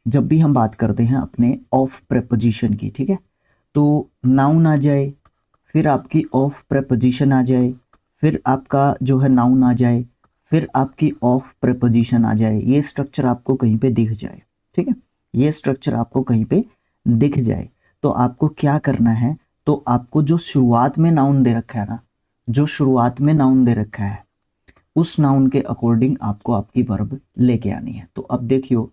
जब भी हम बात करते हैं अपने ऑफ प्रपोजिशन की, ठीक है, तो नाउन आ जाए, फिर आपकी ऑफ प्रपोजिशन आ जाए, फिर आपका जो है नाउन आ जाए, फिर आपकी ऑफ प्रपोजिशन आ जाए, ये स्ट्रक्चर आपको कहीं पे दिख जाए, ठीक है, ये स्ट्रक्चर आपको कहीं पे दिख जाए, तो आपको क्या करना है, तो आपको जो शुरुआत में नाउन दे रखा है ना, जो शुरुआत में नाउन दे रखा है उस नाउन के अकॉर्डिंग आपको आपकी वर्ब लेके आनी है। तो अब देखियो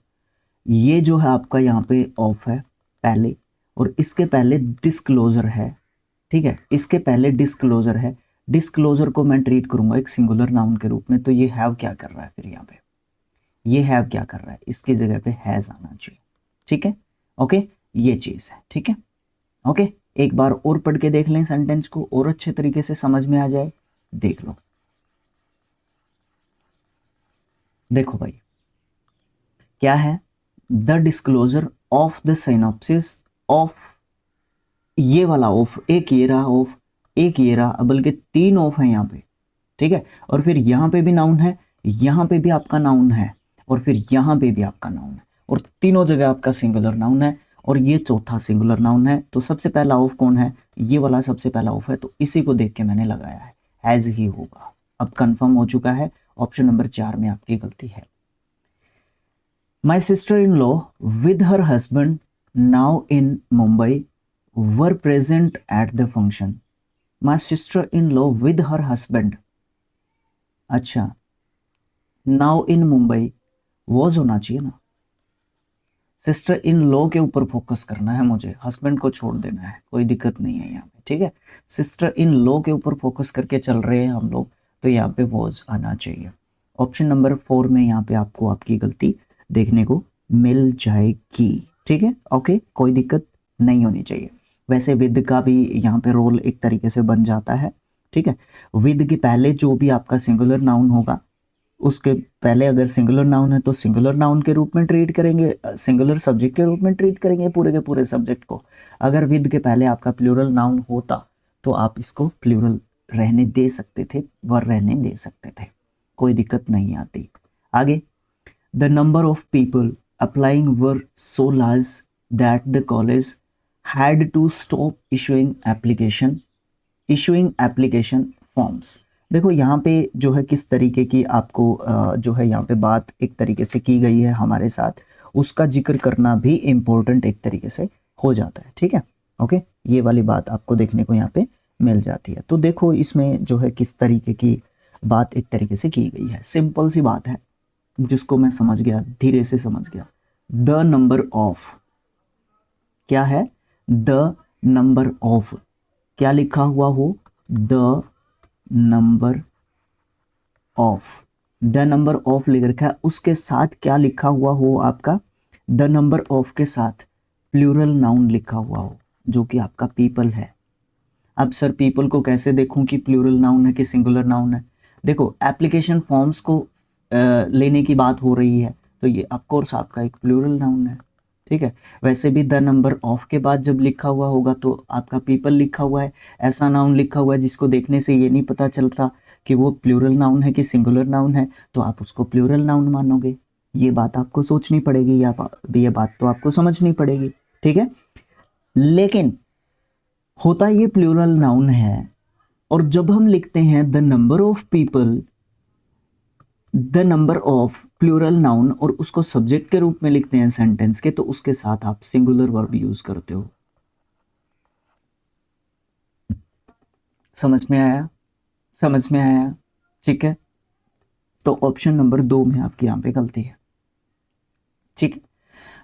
ये जो है आपका यहाँ पे ऑफ है पहले, और इसके पहले डिस्क्लोजर है, ठीक है, इसके पहले डिस्क्लोजर है, डिस्क्लोजर को मैं ट्रीट करूंगा एक सिंगुलर नाउन के रूप में, तो ये हैव क्या कर रहा है फिर यहाँ पे, ये हैव क्या कर रहा है, इसकी जगह पे हैज आना चाहिए, ठीक है। ओके, ये चीज है, ठीक है। ओके, एक बार और पढ़ के देख लें सेंटेंस को, और अच्छे तरीके से समझ में आ जाए, देख लो। देखो भाई क्या है, the disclosure of the synopsis of, ये वाला ऑफ, एक ये रहा ऑफ, एक ये रहा, बल्कि तीन ऑफ है यहाँ पे, ठीक है, और फिर यहाँ पे भी नाउन है, यहाँ पे भी आपका नाउन है, और फिर यहाँ पे भी आपका नाउन है, और तीनों जगह आपका सिंगुलर नाउन है, और ये चौथा सिंगुलर नाउन है। तो सबसे पहला ऑफ कौन है, ये वाला सबसे पहला ऑफ है, तो इसी को देख के मैंने लगाया है, हैज ही होगा। अब कंफर्म हो चुका है, ऑप्शन नंबर 4 में आपकी गलती है। My sister in law with her husband now in Mumbai were present at the function. My sister in law with her husband, अच्छा नाउ इन मुंबई, वॉज होना चाहिए ना, सिस्टर इन लॉ के ऊपर फोकस करना है मुझे, हस्बैंड को छोड़ देना है, कोई दिक्कत नहीं है यहाँ पे, ठीक है। सिस्टर इन लॉ के ऊपर फोकस करके चल रहे हैं हम लोग, तो यहाँ पे वॉज आना चाहिए। ऑप्शन नंबर 4 में यहाँ पे आपको आपकी गलती देखने को मिल जाएगी, ठीक है। ओके, कोई दिक्कत नहीं होनी चाहिए। वैसे विद का भी यहाँ पे रोल एक तरीके से बन जाता है, ठीक है। विद के पहले जो भी आपका सिंगुलर नाउन होगा, उसके पहले अगर सिंगुलर नाउन है तो सिंगुलर नाउन के रूप में ट्रीट करेंगे, सिंगुलर सब्जेक्ट के रूप में ट्रीट करेंगे पूरे के पूरे सब्जेक्ट को। अगर विद के पहले आपका प्लूरल नाउन होता तो आप इसको प्लूरल रहने दे सकते थे, वर रहने दे सकते थे, कोई दिक्कत नहीं आती। आगे, the number of people applying were so large that the college had to stop issuing application forms. देखो यहाँ पे जो है किस तरीके की आपको जो है यहाँ पे बात एक तरीके से की गई है हमारे साथ, उसका जिक्र करना भी इम्पोर्टेंट एक तरीके से हो जाता है। ठीक है, ओके, ये वाली बात आपको देखने को यहाँ पे मिल जाती है। तो देखो इसमें जो है किस तरीके की बात एक तरीके से की गई है, सिंपल सी बात है जिसको मैं समझ गया, धीरे से समझ गया। द नंबर ऑफ, क्या है, द नंबर ऑफ, क्या लिखा हुआ हो, the number of, the number of लिख रखा है, उसके साथ क्या लिखा हुआ हो आपका, द नंबर ऑफ के साथ प्लूरल नाउन लिखा हुआ हो जो कि आपका पीपल है। अब सर पीपल को कैसे देखूं कि प्लूरल नाउन है कि सिंगुलर नाउन है? देखो एप्लीकेशन फॉर्म्स को लेने की बात हो रही है तो ये ऑफ कोर्स आपका एक प्लूरल नाउन है। ठीक है, वैसे भी द नंबर ऑफ के बाद जब लिखा हुआ होगा तो आपका पीपल लिखा हुआ है, ऐसा नाउन लिखा हुआ है जिसको देखने से ये नहीं पता चलता कि वो प्लूरल नाउन है कि सिंगुलर नाउन है, तो आप उसको प्लूरल नाउन मानोगे। ये बात आपको सोचनी पड़ेगी, या ये बात तो आपको समझनी पड़ेगी। ठीक है, लेकिन होता ये प्लूरल नाउन है, और जब हम लिखते हैं the number of people, the number of plural noun, और उसको सब्जेक्ट के रूप में लिखते हैं सेंटेंस के, तो उसके साथ आप सिंगुलर वर्ब यूज करते हो। समझ में आया? समझ में आया? ठीक है, तो ऑप्शन नंबर 2 में आपकी यहां पे गलती है। ठीक है,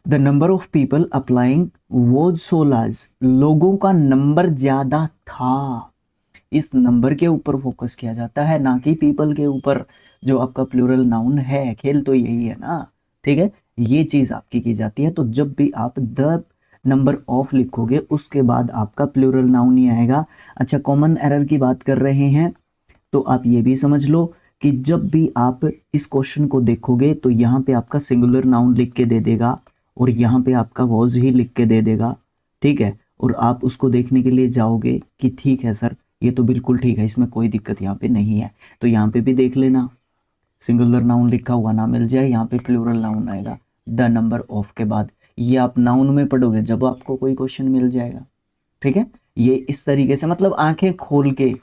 the number of people applying was so large, लोगों का नंबर ज्यादा था। इस नंबर के ऊपर फोकस किया जाता है, ना कि पीपल के ऊपर, जो आपका प्लूरल नाउन है। खेल तो यही है ना। ठीक है, ये चीज आपकी की जाती है। तो जब भी आप द नंबर ऑफ लिखोगे उसके बाद आपका प्लूरल नाउन ही आएगा। अच्छा, कॉमन एरर की बात कर रहे हैं तो आप ये भी समझ लो कि जब भी आप इस क्वेश्चन को देखोगे तो यहाँ पे आपका सिंगुलर नाउन लिख के दे देगा और यहाँ पे आपका वॉज ही लिख के दे देगा। ठीक है, और आप उसको देखने के लिए जाओगे कि ठीक है सर ये तो बिल्कुल ठीक है, इसमें कोई दिक्कत यहाँ पे नहीं है, तो यहाँ पे भी देख लेना सिंगुलर नाउन लिखा हुआ ना मिल जाए, यहाँ पे प्लूरल नाउन आएगा द नंबर ऑफ के बाद। ये आप नाउन में पढ़ोगे जब आपको कोई क्वेश्चन मिल जाएगा। ठीक है, ये इस तरीके से, मतलब आंखें खोल के,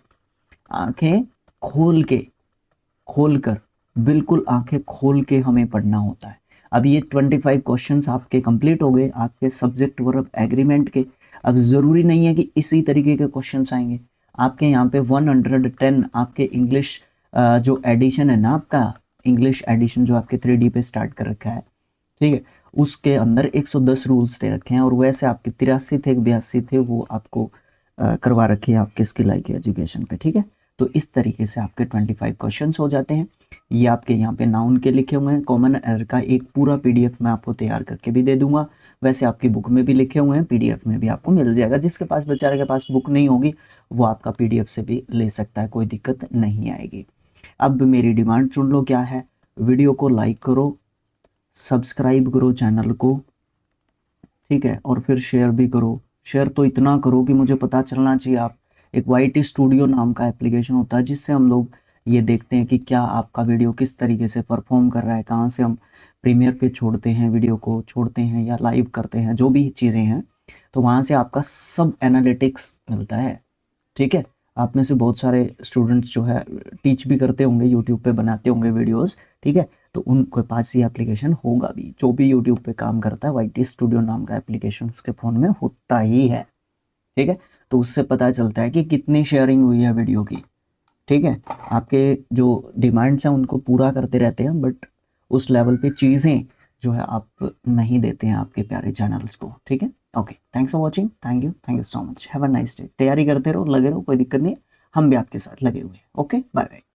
आंखें खोल के, खोल कर, बिल्कुल आंखें खोल के हमें पढ़ना होता है। अब ये 25 क्वेश्चंस आपके कंप्लीट हो गए आपके सब्जेक्ट वर्ब एग्रीमेंट के। अब ज़रूरी नहीं है कि इसी तरीके के क्वेश्चंस आएंगे आपके यहाँ पे। 110 आपके इंग्लिश जो एडिशन है ना, आपका इंग्लिश एडिशन जो आपके 3D पे स्टार्ट कर रखा है, ठीक है, उसके अंदर 110 रूल्स दे रखे हैं, और वैसे आपके 83 थे 82 थे वो आपको करवा रखे हैं आपके स्किल IQ एजुकेशन पे। ठीक है, तो इस तरीके से आपके 25 क्वेश्चंस हो जाते हैं। ये आपके यहाँ पे नाउन के लिखे हुए हैं। कॉमन एरर का एक पूरा PDF मैं आपको तैयार करके भी दे दूंगा, वैसे आपकी बुक में भी लिखे हुए हैं, PDF में भी आपको मिल जाएगा। जिसके पास बेचारे के पास बुक नहीं होगी वो आपका PDF से भी ले सकता है, कोई दिक्कत नहीं आएगी। अब मेरी डिमांड सुन लो क्या है, वीडियो को लाइक करो, सब्सक्राइब करो चैनल को, ठीक है, और फिर शेयर भी करो। शेयर तो इतना करो कि मुझे पता चलना चाहिए। आप एक YT स्टूडियो नाम का एप्लीकेशन होता है जिससे हम लोग ये देखते हैं कि क्या आपका वीडियो किस तरीके से परफॉर्म कर रहा है, कहाँ से हम प्रीमियर पे छोड़ते हैं वीडियो को, छोड़ते हैं या लाइव करते हैं, जो भी चीज़ें हैं, तो वहाँ से आपका सब एनालिटिक्स मिलता है। ठीक है, आप में से बहुत सारे स्टूडेंट्स जो है टीच भी करते होंगे, यूट्यूब पे बनाते होंगे वीडियोस। ठीक है, तो उनके पास ये एप्लीकेशन होगा भी, जो भी यूट्यूब पे काम करता है YT स्टूडियो नाम का एप्लीकेशन उसके फ़ोन में होता ही है। ठीक है, तो उससे पता चलता है कि कितनी शेयरिंग हुई है वीडियो की। ठीक है, आपके जो डिमांड्स हैं उनको पूरा करते रहते हैं, बट उस लेवल पे चीज़ें जो है आप नहीं देते हैं आपके प्यारे चैनल्स को। ठीक है, okay, thanks for watching, thank you so much, have a nice day. तैयारी करते रहो, लगे रहो, कोई दिक्कत नहीं, हम भी आपके साथ लगे हुए हैं। Okay, bye bye.